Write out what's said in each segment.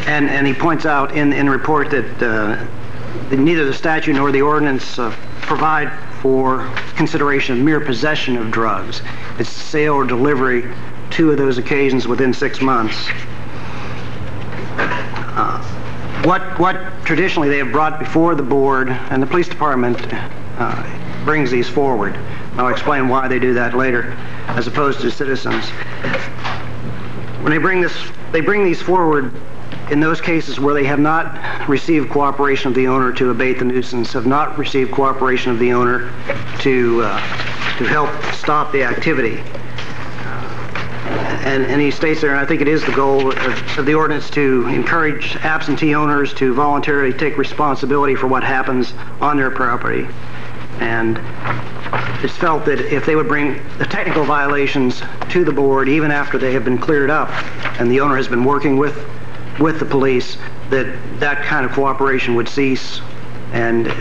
And he points out in the report that neither the statute nor the ordinance provide for consideration of mere possession of drugs. It's sale or delivery, 2 of those occasions within 6 months. What traditionally they have brought before the board, and the police department brings these forward. I'll explain why they do that later, as opposed to citizens. When they bring these forward in those cases where they have not received cooperation of the owner to abate the nuisance, have not received cooperation of the owner to help stop the activity. And he states there, and I think it is the goal of the ordinance, to encourage absentee owners to voluntarily take responsibility for what happens on their property. And it's felt that if they would bring the technical violations to the board, even after they have been cleared up and the owner has been working with the police, that kind of cooperation would cease, and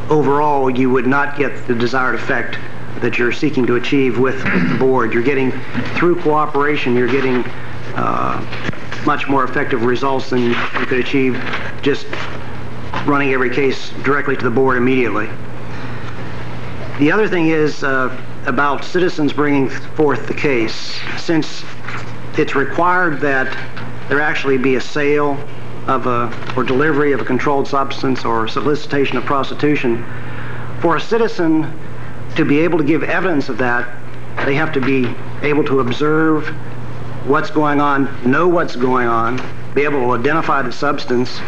overall you would not get the desired effect that you're seeking to achieve with the board. You're getting, through cooperation, you're getting much more effective results than you could achieve just running every case directly to the board immediately. The other thing is about citizens bringing forth the case. Since it's required that there actually be a sale of or delivery of a controlled substance or solicitation of prostitution, for a citizen to be able to give evidence of that, they have to be able to observe what's going on, know what's going on, be able to identify the substance.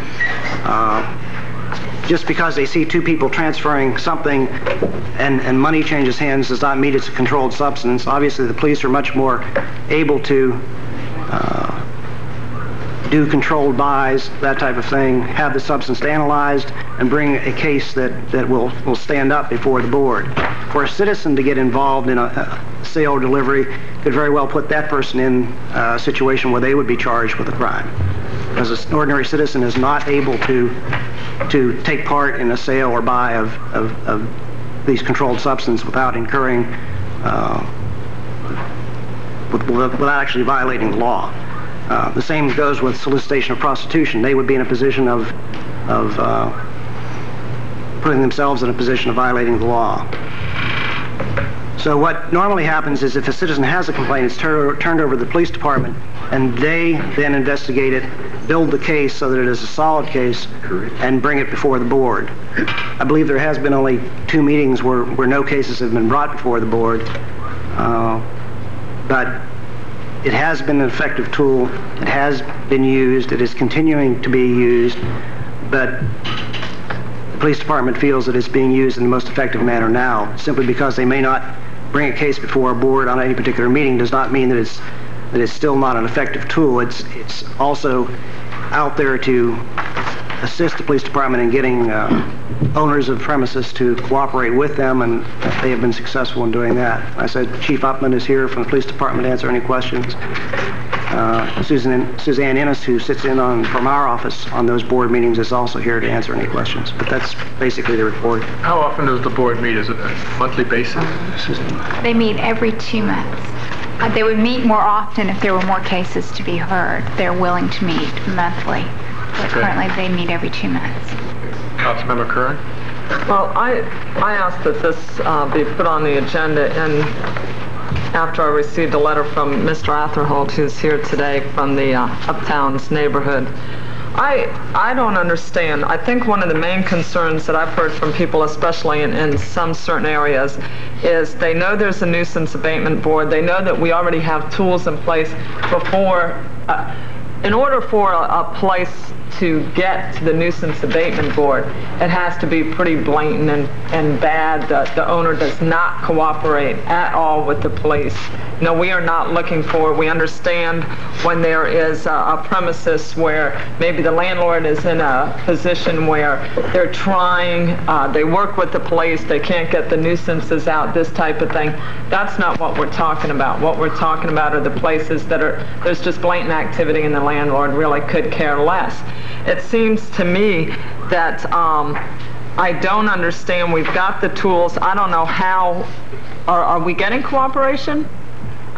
Just because they see 2 people transferring something and money changes hands does not mean it's a controlled substance. Obviously, the police are much more able to do controlled buys, that type of thing, have the substance analyzed, and bring a case that will stand up before the board. For a citizen to get involved in a sale or delivery could very well put that person in a situation where they would be charged with a crime, because an ordinary citizen is not able to take part in a sale or buy of these controlled substances without incurring, without actually violating the law. The same goes with solicitation of prostitution. They would be in a position of putting themselves in a position of violating the law. So what normally happens is if a citizen has a complaint, it's turned over to the police department, and they then investigate it, build the case so that it is a solid case, and bring it before the board. I believe there has been only 2 meetings where no cases have been brought before the board, but it has been an effective tool. It has been used. It is continuing to be used, but the police department feels that it's being used in the most effective manner now. Simply because they may not bring a case before a board on any particular meeting does not mean that it's still not an effective tool. It's also out there to assist the police department in getting owners of premises to cooperate with them, and they have been successful in doing that. I said Chief Upman is here from the police department to answer any questions. Suzanne Ennis, who sits in from our office on those board meetings, is also here to answer any questions. But that's basically the report. How often does the board meet? Is it a monthly basis? They meet every 2 months. They would meet more often if there were more cases to be heard. They're willing to meet monthly. But currently they meet every 2 months. Councilmember Curran? Well, I asked that this be put on the agenda, and after I received a letter from Mr. Atherholt, who's here today from the Uptowns neighborhood. I don't understand. I think one of the main concerns that I've heard from people, especially in some certain areas, is they know there's a nuisance abatement board. They know that we already have tools in place before, in order for a place to get to the nuisance abatement board, it has to be pretty blatant and bad. The owner does not cooperate at all with the police. No, we are not looking for, we understand when there is a premises where maybe the landlord is in a position where they're trying, they work with the police, they can't get the nuisances out, this type of thing. That's not what we're talking about. What we're talking about are the places that there's just blatant activity and the landlord really could care less. It seems to me that I don't understand. We've got the tools. I don't know how. Are we getting cooperation?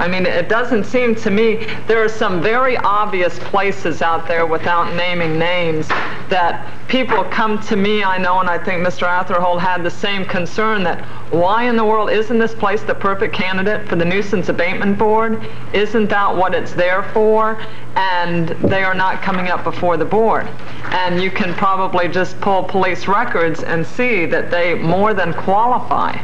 I mean, it doesn't seem to me, there are some very obvious places out there without naming names that people come to me, I know, and I think Mr. Atherhold had the same concern, that why in the world isn't this place the perfect candidate for the nuisance abatement board? Isn't that what it's there for? And they are not coming up before the board. And you can probably just pull police records and see that they more than qualify.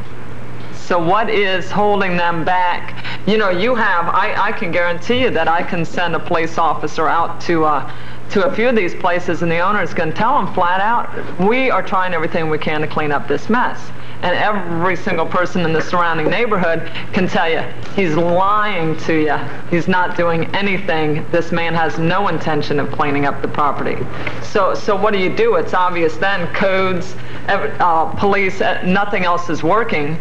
So what is holding them back? You know, you have, I can guarantee you that I can send a police officer out to a few of these places, and the owner is going to tell them flat out, we are trying everything we can to clean up this mess. And every single person in the surrounding neighborhood can tell you, he's lying to you. He's not doing anything. This man has no intention of cleaning up the property. So what do you do? It's obvious then, codes, police, nothing else is working.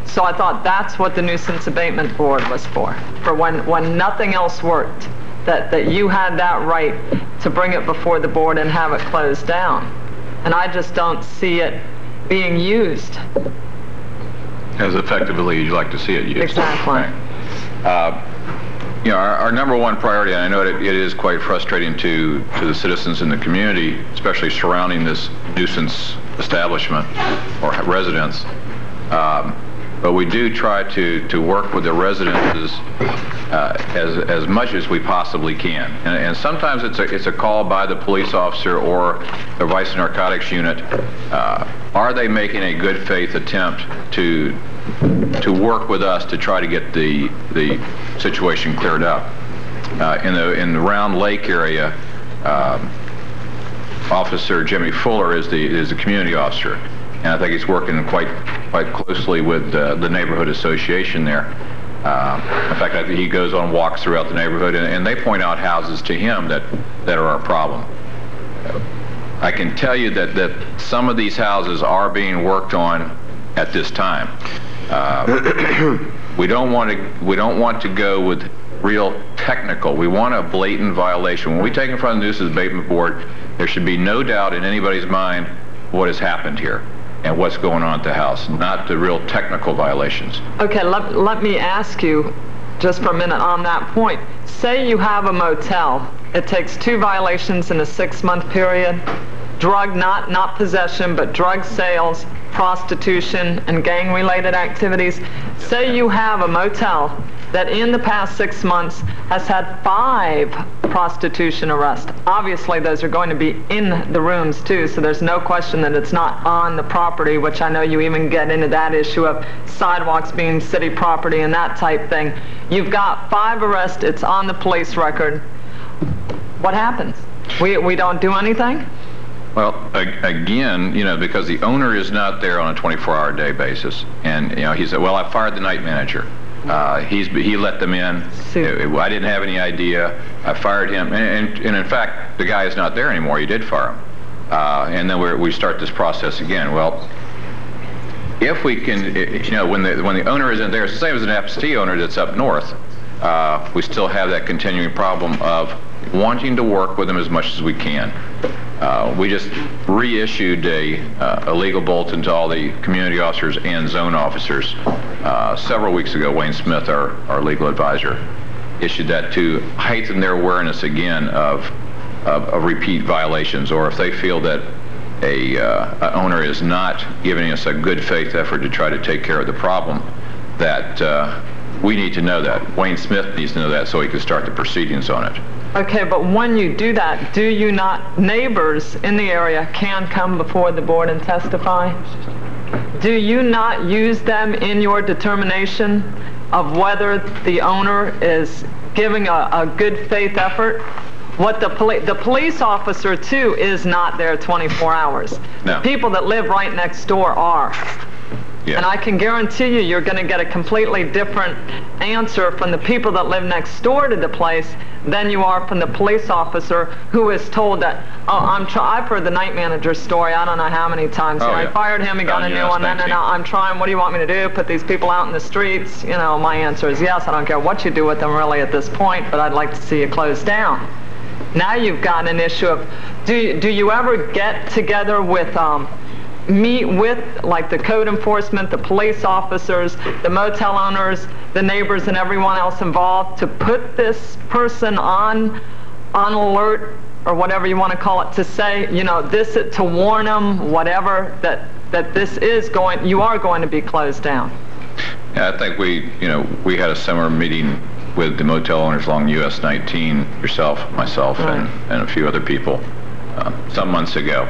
So I thought that's what the nuisance abatement board was for when nothing else worked, that you had that right to bring it before the board and have it closed down. And I just don't see it being used. As effectively as you like to see it used. Exactly. Right. You know, our number one priority, and I know it is quite frustrating to the citizens in the community, especially surrounding this nuisance establishment or residents, but we do try to work with the residents as much as we possibly can. And sometimes it's a call by the police officer or the Vice Narcotics Unit. Are they making a good faith attempt to work with us to try to get the situation cleared up? In the Round Lake area, Officer Jimmy Fuller is the community officer, and I think he's working quite closely with the neighborhood association there. In fact, I think he goes on walks throughout the neighborhood, and they point out houses to him that are our problem. I can tell you that some of these houses are being worked on at this time. We don't want to go with real technical. We want a blatant violation. When we take in front of the nuisance abatement board, there should be no doubt in anybody's mind what has happened here and what's going on at the house, not the real technical violations. Okay, let me ask you just for a minute on that point. Say you have a motel. It takes 2 violations in a 6-month period. Drug, not possession, but drug sales, prostitution, and gang-related activities. Say you have a motel that in the past 6 months has had 5 prostitution arrests. Obviously, those are going to be in the rooms too, so there's no question that it's not on the property, which I know you even get into that issue of sidewalks being city property and that type thing. You've got 5 arrests, it's on the police record. What happens? We don't do anything? Well, again, you know, because the owner is not there on a 24-hour day basis, and you know, he said, well, I fired the night manager. He let them in. I didn't have any idea. I fired him, and in fact, the guy is not there anymore. You did fire him, and then we start this process again. Well, if we can, you know, when the owner isn't there, it's the same as an absentee owner that's up north. We still have that continuing problem of wanting to work with them as much as we can. We just reissued a legal bulletin to all the community officers and zone officers several weeks ago. Wayne Smith, our legal advisor, issued that to heighten their awareness again of repeat violations, or if they feel that a owner is not giving us a good faith effort to try to take care of the problem, that we need to know that. Wayne Smith needs to know that so he can start the proceedings on it. Okay, but when you do that, do you not, neighbors in the area can come before the board and testify? Do you not use them in your determination of whether the owner is giving a good faith effort? What the police officer too is not there 24 hours. No. People that live right next door are. Yeah. And I can guarantee you're going to get a completely different answer from the people that live next door to the place than you are from the police officer who is told that, oh, I've heard the night manager's story, I don't know how many times. Oh, I yeah. fired him, he got a new one, and I'm trying, what do you want me to do? Put these people out in the streets? You know, my answer is yes, I don't care what you do with them really at this point, but I'd like to see you close down. Now you've got an issue of, do you ever get together with, meet with like the code enforcement, the police officers, the motel owners, the neighbors and everyone else involved to put this person on alert, or whatever you want to call it, to say, you know, this, to warn them, whatever, that you are going to be closed down? Yeah, I think we had a summer meeting with the motel owners along US 19, yourself, myself, right, and a few other people some months ago,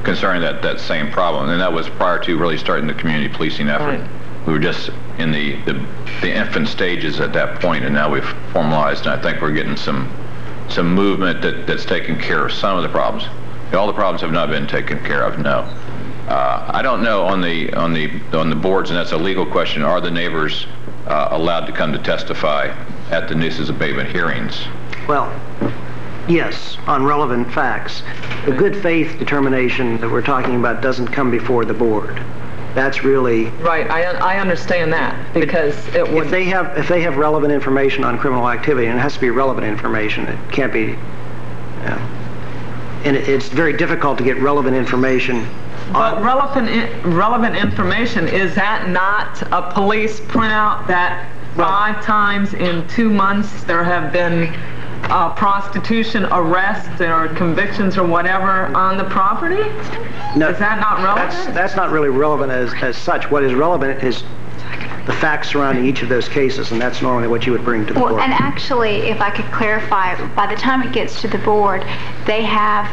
concerning that same problem. And that was prior to really starting the community policing effort. Right. We were just in the infant stages at that point, and now we've formalized, and I think we're getting some movement that's taking care of some of the problems. All the problems have not been taken care of, no. I don't know on the boards, and that's a legal question, are the neighbors allowed to come to testify at the nuisance abatement hearings? Well, yes, on relevant facts. The good faith determination that we're talking about doesn't come before the board. That's really... Right, I understand that, because it would... If they have relevant information on criminal activity, and it has to be relevant information, it can't be... and it's very difficult to get relevant information. But relevant information, is that not a police printout that 5 times in 2 months there have been prostitution arrests or convictions or whatever on the property? No, is that not relevant? That's not really relevant as such. What is relevant is the facts surrounding each of those cases, and that's normally what you would bring to the board. Well, and actually, if I could clarify, by the time it gets to the board, they have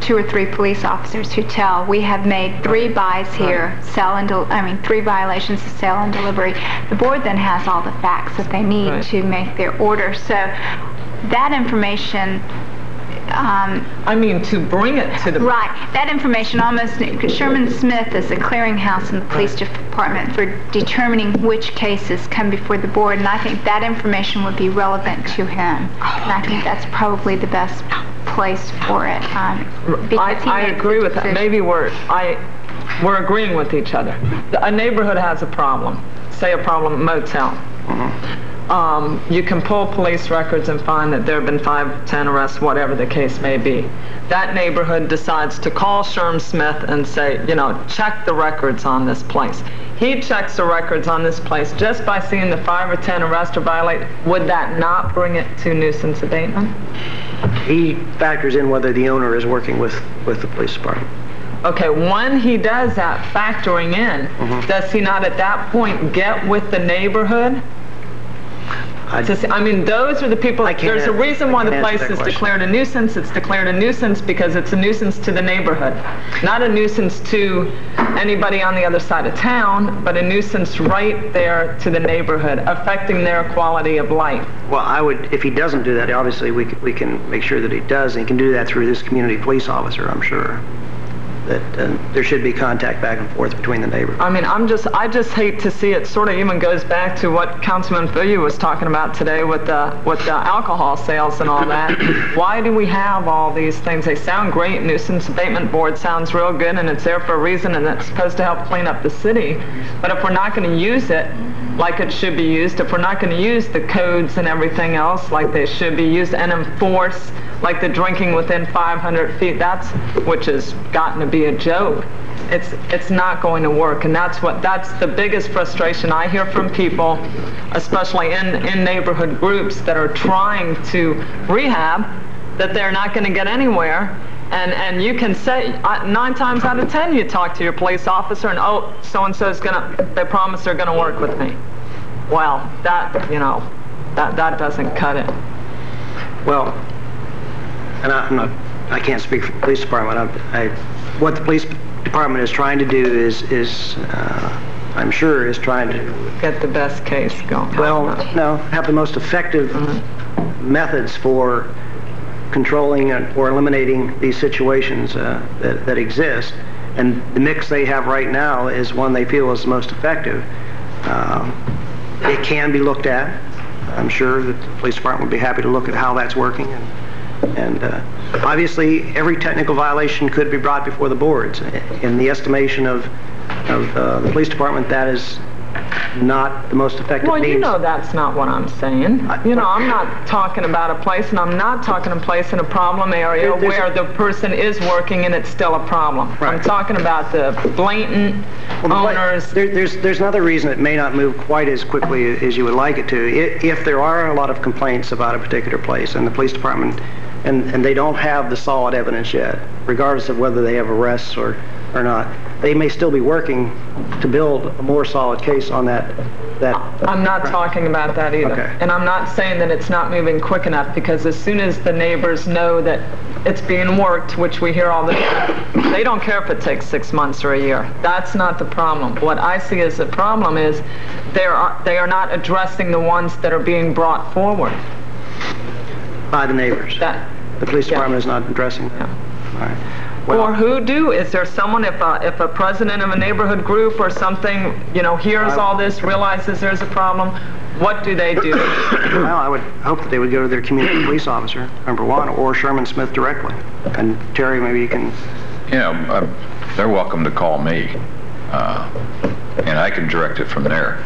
2 or 3 police officers who tell, we have made 3 buys here, 3 violations of sale and delivery. The board then has all the facts that they need to make their order. So that information... I mean, to bring it to the... Right. That information almost... Sherman Smith is a clearinghouse in the police department for determining which cases come before the board, and I think that information would be relevant to him. And I think that's probably the best place for it. I agree with that. Maybe we're agreeing with each other. A neighborhood has a problem. Say a problem motel. You can pull police records and find that there have been 5, 10 arrests, whatever the case may be. That neighborhood decides to call Sherm Smith and say, you know, check the records on this place. He checks the records on this place just by seeing the 5 or 10 arrests or violate. Would that not bring it to nuisance abatement? He factors in whether the owner is working with the police department. Okay, when he does that factoring in, does he not at that point get with the neighborhood? I mean, those are the people, there's a reason why the place is declared a nuisance. It's declared a nuisance because it's a nuisance to the neighborhood. Not a nuisance to anybody on the other side of town, but a nuisance right there to the neighborhood, affecting their quality of life. Well, if he doesn't do that, obviously we can make sure that he does, and he can do that through this community police officer, I'm sure. That there should be contact back and forth between the neighbors. I mean, I just hate to see it. Sort of even goes back to what Councilman Fuyu was talking about today with the alcohol sales and all that. Why do we have all these things? They sound great. Nuisance abatement board sounds real good, and it's there for a reason, and it's supposed to help clean up the city. But if we're not going to use it like it should be used, if we're not going to use the codes and everything else like they should be used and enforce, like the drinking within 500 feet, which has gotten to be a joke. It's not going to work, and that's the biggest frustration I hear from people, especially in neighborhood groups that are trying to rehab, that they're not going to get anywhere. And you can say 9 times out of 10 you talk to your police officer and, oh, so-and-so's they promise they're gonna work with me. Well, that doesn't cut it. Well, and I can't speak for the police department. What the police department is trying to do is I'm sure is trying to get the best case going. Well, no, have the most effective methods for controlling or eliminating these situations that exist, and the mix they have right now is one they feel is the most effective. It can be looked at. I'm sure that the police department would be happy to look at how that's working, and obviously every technical violation could be brought before the boards. In the estimation of the police department, that is not the most effective Well, means. you know that's not what I'm saying. You know, I'm not talking about a place, and I'm not talking a place in a problem area There's where the person is working and it's still a problem. Right. I'm talking about the blatant owners. There's another reason it may not move quite as quickly as you would like it to. If there are a lot of complaints about a particular place and the police department, and they don't have the solid evidence yet, regardless of whether they have arrests or not, they may still be working to build a more solid case on that. I'm not talking about that either. Okay. And I'm not saying that it's not moving quick enough, because as soon as the neighbors know that it's being worked, which we hear all the time, they don't care if it takes 6 months or a year. That's not the problem. What I see as the problem is they are not addressing the ones that are being brought forward. By the neighbors. The police department is not addressing that. All right. Well, Or who do? Is there someone, if a president of a neighborhood group or something, you know, hears all this, realizes there's a problem, what do they do? well, I would hope that they would go to their community police officer, number one, or Sherman Smith directly. And Terry, maybe you can... Yeah, they're welcome to call me, and I can direct it from there.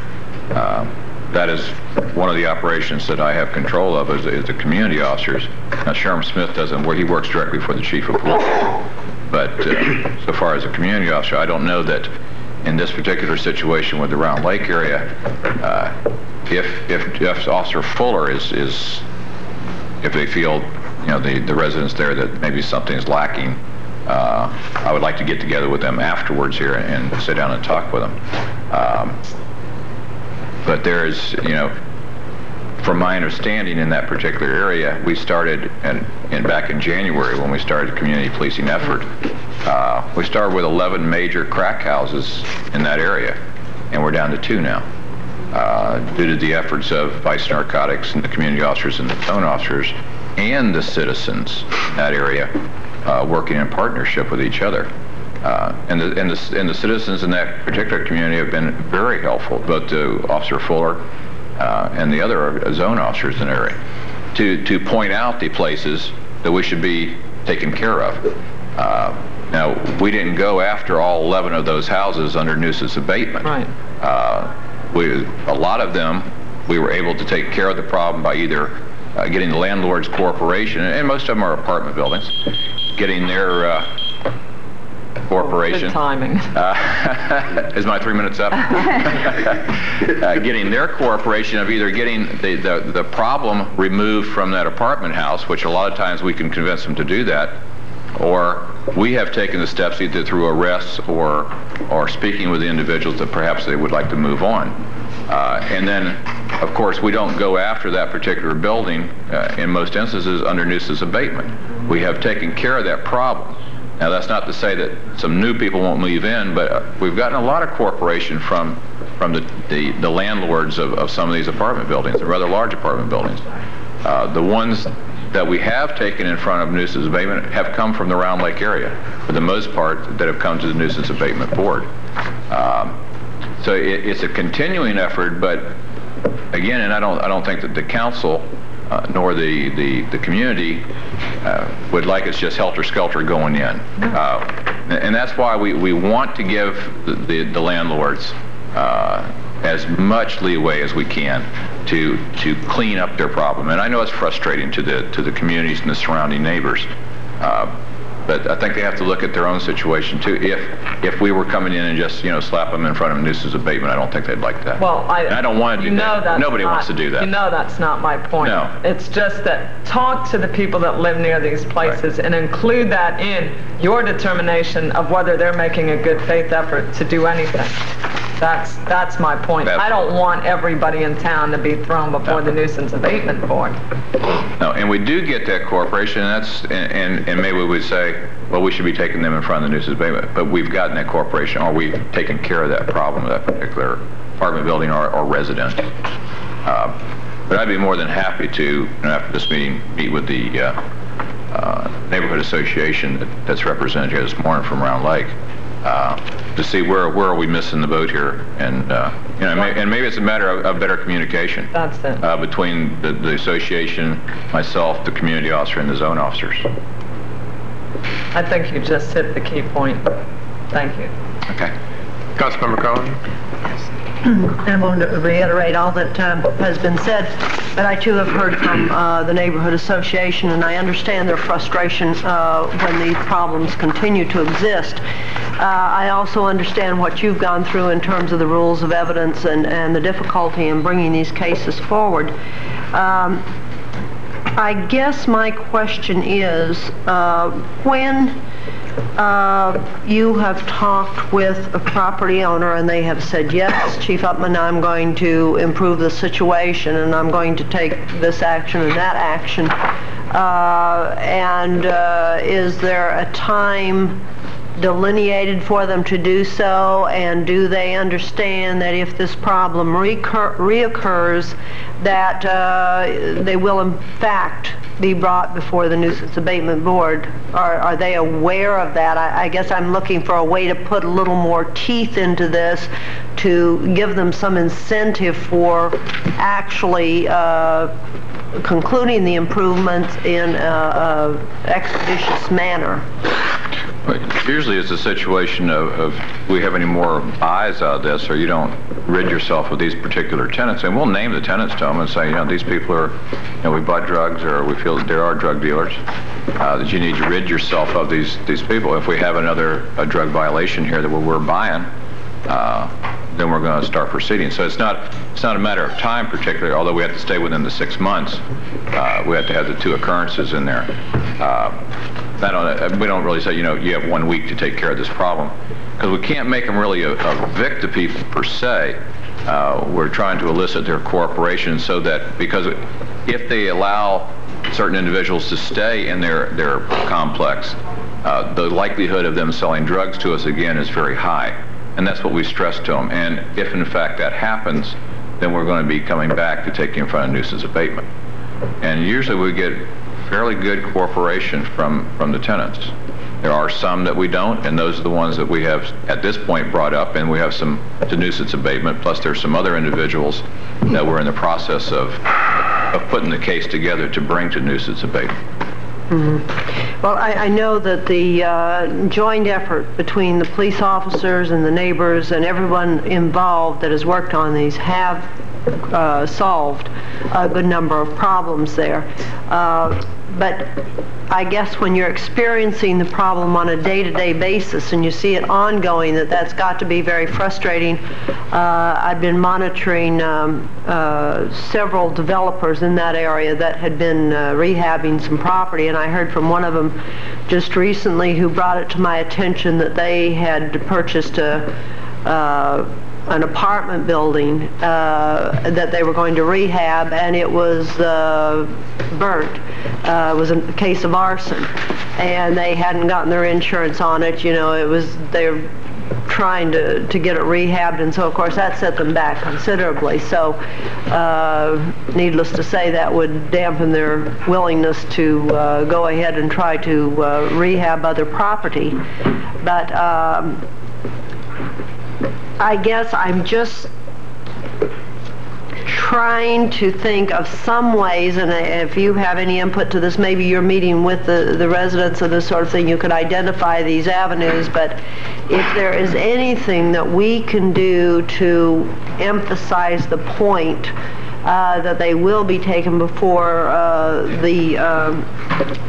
That is one of the operations that I have control of is the community officers. Now, Sherman Smith doesn't, where he works directly for the chief of police. But so far as a community officer, I don't know that in this particular situation with the Round Lake area, if Officer Fuller is if they feel, you know, the residents there that maybe something's lacking, I would like to get together with them afterwards here and sit down and talk with them. But there is, you know, from my understanding in that particular area, we started, and back in January when we started the community policing effort, we started with 11 major crack houses in that area, and we're down to 2 now, due to the efforts of Vice Narcotics and the community officers and the zone officers and the citizens in that area working in partnership with each other. And the citizens in that particular community have been very helpful, both to Officer Fuller and the other zone officers in the area, to point out the places that we should be taken care of. Now, we didn't go after all 11 of those houses under nuisance abatement. Right. A lot of them, we were able to take care of the problem by either getting the landlord's cooperation, and most of them are apartment buildings, getting their corporation. Good timing. Is my 3 minutes up? Getting their cooperation of either getting the problem removed from that apartment house, which a lot of times we can convince them to do that, or we have taken the steps either through arrests or speaking with the individuals that perhaps they would like to move on. And then, of course, we don't go after that particular building in most instances under nuisance abatement. We have taken care of that problem. Now, that's not to say that some new people won't move in, but we've gotten a lot of cooperation from the landlords of some of these apartment buildings, the rather large apartment buildings. The ones that we have taken in front of nuisance abatement have come from the Round Lake area, for the most part, that have come to the Nuisance Abatement Board. So it's a continuing effort, but again, and I don't think that the council nor the community would like us just helter-skelter going in. And that's why we want to give the landlords as much leeway as we can to clean up their problem. And I know it's frustrating to the communities and the surrounding neighbors. But I think they have to look at their own situation too. If we were coming in and just, you know, slap them in front of nuisance abatement, I don't think they'd like that. Well, I don't want to do that. Nobody wants to do that. You know that's not my point. No. It's just that talk to the people that live near these places and include that in your determination of whether they're making a good faith effort to do anything. That's my point. I don't want everybody in town to be thrown before the Nuisance Abatement Board. No, and we do get that cooperation, and maybe we would say, well, we should be taking them in front of the nuisance abatement, but we've gotten that cooperation, or we've taken care of that problem of that particular apartment building or resident. But I'd be more than happy to, you know, after this meeting, meet with the neighborhood association that's represented here this morning from Round Lake, to see where are we missing the boat here, and you know, and maybe it's a matter of better communication. That's it. Between the association, myself, the community officer, and the zone officers. I think you just hit the key point. Thank you. Okay. Councilmember Cohen? I'm going to reiterate all that has been said, but I too have heard from the Neighborhood Association, and I understand their frustration when these problems continue to exist. I also understand what you've gone through in terms of the rules of evidence and the difficulty in bringing these cases forward. I guess my question is, when you have talked with a property owner and they have said, yes, Chief Upman, I'm going to improve the situation and I'm going to take this action and that action, is there a time delineated for them to do so, and do they understand that if this problem reoccurs, that they will in fact be brought before the Nuisance Abatement Board? Are they aware of that? I guess I'm looking for a way to put a little more teeth into this to give them some incentive for actually concluding the improvements in an expeditious manner. Usually it's a situation of we have any more buys out of this, or you don't rid yourself of these particular tenants, and we'll name the tenants to them and say, these people are, we bought drugs, or we feel that there are drug dealers, that you need to rid yourself of these people. If we have a drug violation here that we're buying, then we're going to start proceeding. So it's not a matter of time particularly, although we have to stay within the 6 months. We have to have the 2 occurrences in there. We don't really say, you have 1 week to take care of this problem, because we can't make them really a victim per se. We're trying to elicit their cooperation so that, because if they allow certain individuals to stay in their complex, the likelihood of them selling drugs to us again is very high. And that's what we stress to them. And if in fact that happens, then we're going to be coming back to take you in front of nuisance abatement. And usually we get fairly good cooperation from the tenants. There are some that we don't, and those are the ones that we have at this point brought up, and we have some to nuisance abatement, plus there's some other individuals that we're in the process of putting the case together to bring to nuisance abatement. Mm-hmm. Well, I know that the joint effort between the police officers and the neighbors and everyone involved that has worked on these have solved a good number of problems there. But I guess when you're experiencing the problem on a day-to-day basis and you see it ongoing, that's got to be very frustrating. I've been monitoring several developers in that area that had been rehabbing some property, and I heard from one of them just recently who brought it to my attention that they had purchased an apartment building that they were going to rehab, and it was burnt. It was a case of arson, and they hadn't gotten their insurance on it. They were trying to get it rehabbed, and so of course that set them back considerably. So needless to say, that would dampen their willingness to go ahead and try to rehab other property. But I guess I'm just trying to think of some ways, and if you have any input to this, maybe you're meeting with the residents of this sort of thing, you could identify these avenues, but if there is anything that we can do to emphasize the point that they will be taken before the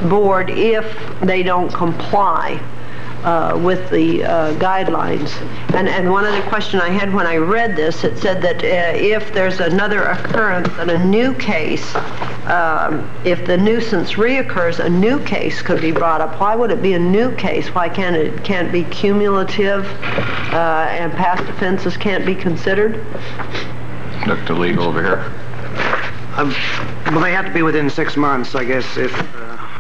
board if they don't comply with the guidelines. And one other question I had when I read this, it said that if there's another occurrence in a new case, if the nuisance reoccurs, a new case could be brought up. Why would it be a new case? Why can't it be cumulative and past offenses can't be considered? Look to legal over here. Well, they have to be within 6 months, I guess.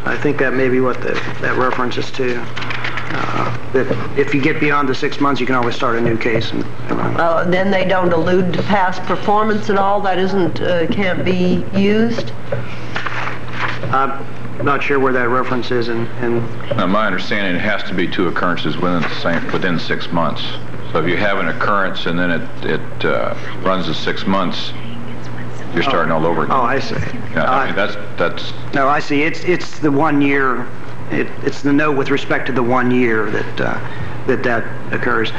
I think that may be what that reference is to. That if you get beyond the 6 months, you can always start a new case. Then they don't allude to past performance at all? That can't be used? I'm not sure where that reference is. My understanding, it has to be 2 occurrences within 6 months. So if you have an occurrence and then it runs to 6 months, you're starting all over again. Oh, I see. Yeah, that's. No, I see. It's the 1 year. It's the note with respect to the 1 year that occurs.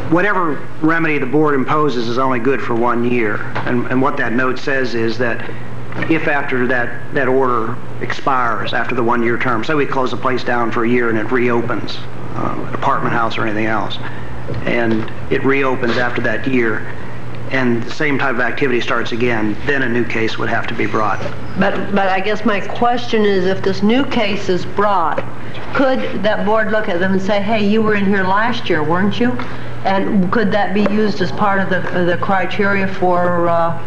whatever remedy the board imposes is only good for 1 year. And what that note says is that if after that order expires, after the 1 year term, say we close the place down for a year and it reopens, an apartment house or anything else, and it reopens after that year, and the same type of activity starts again, then a new case would have to be brought. But I guess my question is, if this new case is brought, could that board look at them and say, hey, you were in here last year, weren't you? And could that be used as part of the criteria for a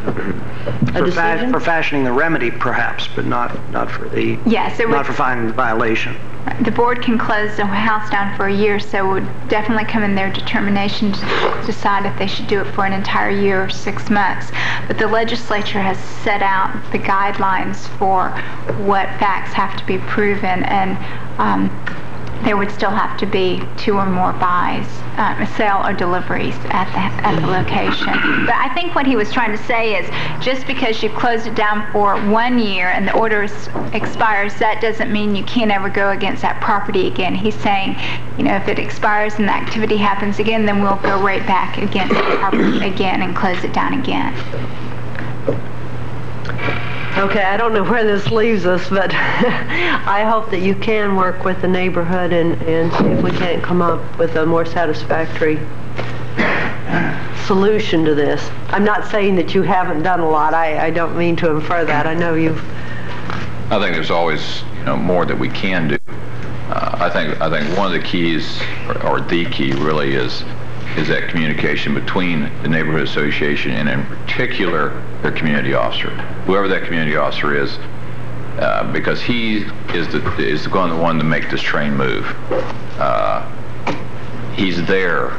decision? For fashioning the remedy, perhaps, but not for the Yes, it would. not for finding the violation. The board can close the house down for a year, so it would definitely come in their determination to decide if they should do it for an entire year or 6 months. But the legislature has set out the guidelines for what facts have to be proven, and there would still have to be 2 or more buys, sale or deliveries at the location. But I think what he was trying to say is, just because you closed it down for 1 year and the order expires, that doesn't mean you can't ever go against that property again. He's saying, you know, if it expires and the activity happens again, then we'll go right back against the property again and close it down again. Okay, I don't know where this leaves us, but I hope that you can work with the neighborhood and see if we can't come up with a more satisfactory solution to this. I'm not saying that you haven't done a lot. I don't mean to infer that. I know you've... I think there's always, more that we can do. I think one of the keys, or the key really, is that communication between the neighborhood association and in particular their community officer, whoever that community officer is, because he is the one to make this train move. He's there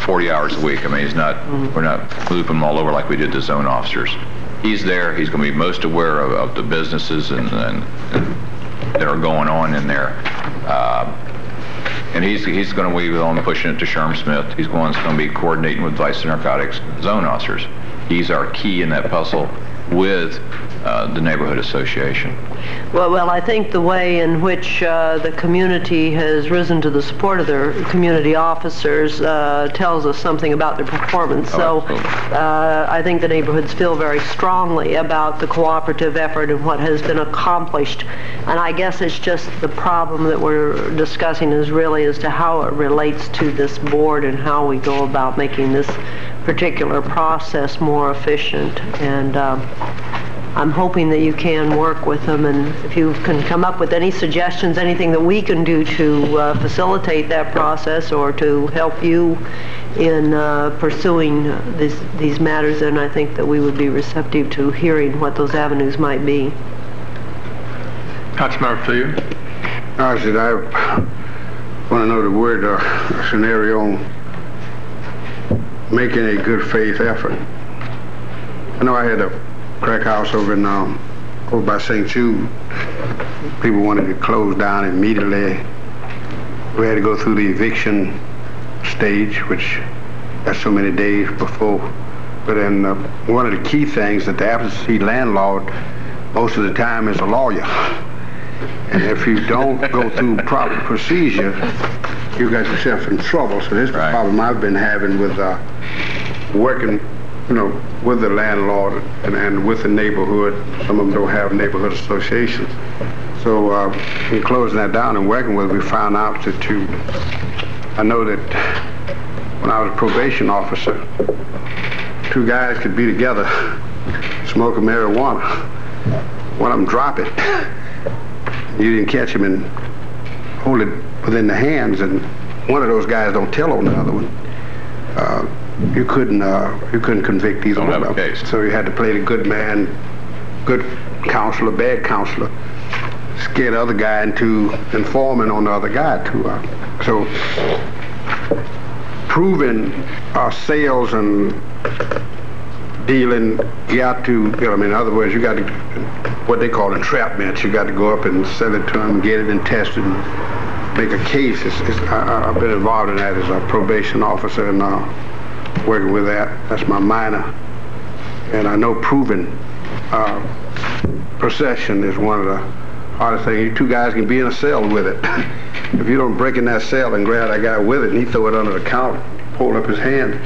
40 hours a week. I mean, we're not moving him all over like we did the zone officers. He's there. He's going to be most aware of the businesses and that are going on in there. And he's going to be on pushing it to Sherm Smith. He's going to be coordinating with Vice Narcotics zone officers. He's our key in that puzzle with the neighborhood association. Well, I think the way in which the community has risen to the support of their community officers tells us something about their performance. So I think the neighborhoods feel very strongly about the cooperative effort and what has been accomplished. And I guess it's just the problem that we're discussing is really as to how it relates to this board and how we go about making this particular process more efficient. And I'm hoping that you can work with them, and if you can come up with any suggestions, anything that we can do to facilitate that process or to help you in pursuing these matters, then I think that we would be receptive to hearing what those avenues might be. Councilmember Field. I said I want to know the word scenario on making a good faith effort. I know I had a crack house over by St. Jude. People wanted to close down immediately. We had to go through the eviction stage, which that's so many days before. But then one of the key things that the absentee landlord most of the time is a lawyer. And if you don't go through proper procedure, you got yourself in trouble. So this is the problem I've been having with working, with the landlord and with the neighborhood. Some of them don't have neighborhood associations. So in closing that down and working with it, we found out that I know that when I was a probation officer, 2 guys could be together smoking marijuana. One of them drop it. You didn't catch him and hold it within the hands, and one of those guys don't tell on the other one. You couldn't convict either one of them. So you had to play the good man, good counselor, bad counselor, scare the other guy into informing on the other guy too. So proving sales and dealing, you got to, in other words, you got to, what they call entrapment, you got to go up and sell it to them, get it and test it, and make a case. I've been involved in that as a probation officer and working with that. That's my minor. And I know proving possession is one of the hardest things. You 2 guys can be in a cell with it. If you don't break in that cell and grab that guy with it and he throw it under the counter, hold up his hand.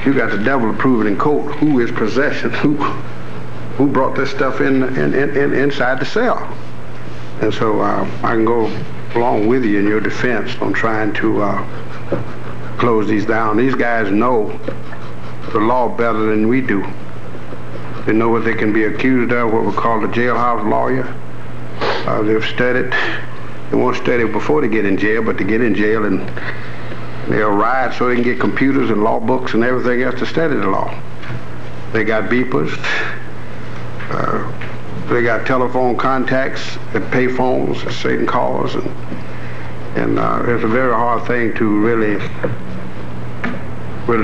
You got the devil to prove it in court. Who is possession? Who brought this stuff inside the cell? And so I can go along with you in your defense on trying to close these down. These guys know the law better than we do. They know what they can be accused of, what we call the jailhouse lawyer. They've studied. They won't study before they get in jail, but they get in jail and they'll riot so they can get computers and law books and everything else to study the law. They got beepers. They got telephone contacts at pay phones, at certain calls, and it's a very hard thing to really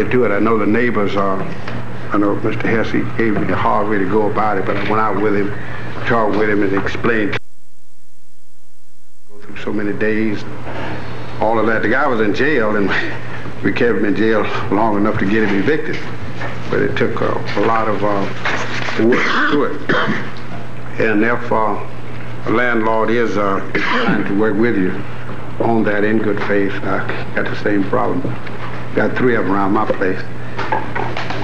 do it. I know the neighbors are. I know Mr. Hesse gave me a hard way to go about it, but I went out with him, talked with him, and explained. Go through so many days, all of that. The guy was in jail, and we kept him in jail long enough to get him evicted. But it took a lot of work to do it. And if a landlord is trying to work with you on that in good faith, I got the same problem. Got 3 of them around my place.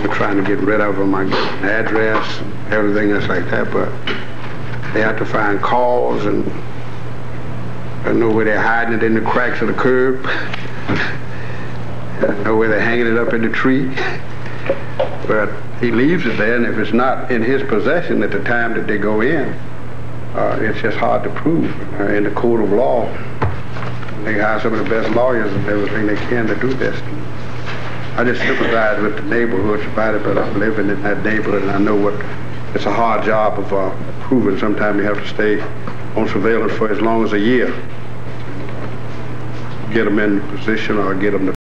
We're trying to get rid of them. I get an address, everything else like that, but they have to find calls and I know where they're hiding it in the cracks of the curb. I know where they're hanging it up in the tree. But he leaves it there, and if it's not in his possession at the time that they go in, it's just hard to prove in the court of law. They hire some of the best lawyers and everything they can to do this. I just sympathize with the neighborhoods about it, but I'm living in that neighborhood, and I know it's a hard job of proving. Sometimes you have to stay on surveillance for as long as a year. Get them in position or get them to